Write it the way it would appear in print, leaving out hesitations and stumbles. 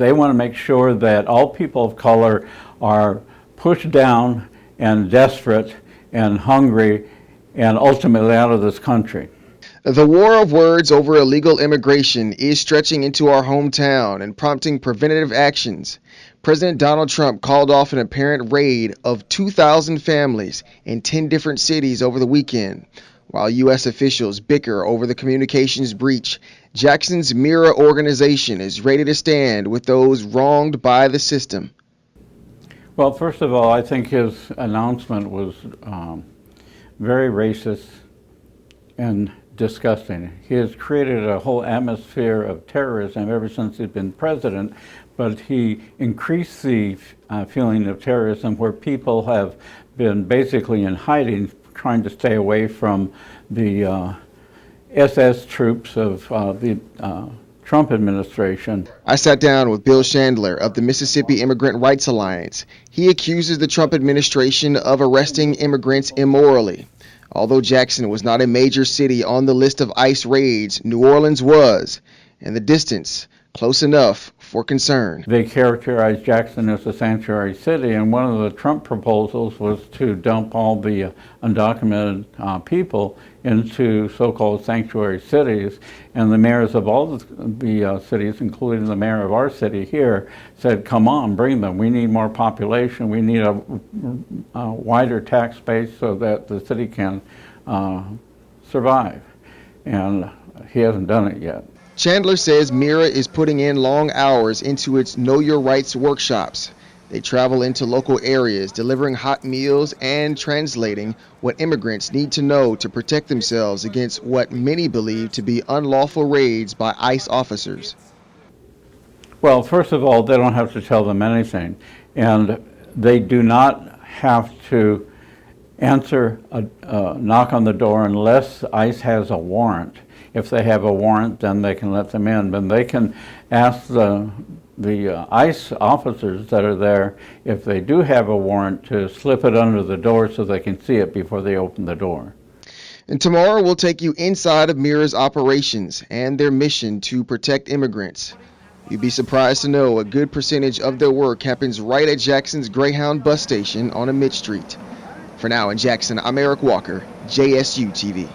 They want to make sure that all people of color are pushed down and desperate and hungry and ultimately out of this country. The war of words over illegal immigration is stretching into our hometown and prompting preventative actions. President Donald Trump called off an apparent raid of 2,000 families in 10 different cities over the weekend. While U.S. officials bicker over the communications breach, Jackson's Mirror organization is ready to stand with those wronged by the system. Well, first of all, I think his announcement was very racist and disgusting. He has created a whole atmosphere of terrorism ever since he's been president, but he increased the feeling of terrorism where people have been basically in hiding, trying to stay away from the SS troops of the Trump administration. I sat down with Bill Chandler of the Mississippi Immigrant Rights Alliance. He accuses the Trump administration of arresting immigrants immorally. Although Jackson was not a major city on the list of ICE raids, New Orleans was, and the distance close enough for concern. They characterized Jackson as a sanctuary city, and one of the Trump proposals was to dump all the undocumented people into so-called sanctuary cities, and the mayors of all the cities, including the mayor of our city here, said, come on, bring them. We need more population. We need a wider tax base so that the city can survive. And he hasn't done it yet. Chandler says Mira is putting in long hours into its Know Your Rights workshops. They travel into local areas, delivering hot meals and translating what immigrants need to know to protect themselves against what many believe to be unlawful raids by ICE officers. Well, first of all, they don't have to tell them anything, and they do not have to answer a knock on the door unless ICE has a warrant. If they have a warrant, then they can let them in. But they can ask the ICE officers that are there, if they do have a warrant, to slip it under the door so they can see it before they open the door. And tomorrow we'll take you inside of Mira's operations and their mission to protect immigrants. You'd be surprised to know a good percentage of their work happens right at Jackson's Greyhound bus station on Mid Street. For now in Jackson, I'm Eric Walker, JSU-TV.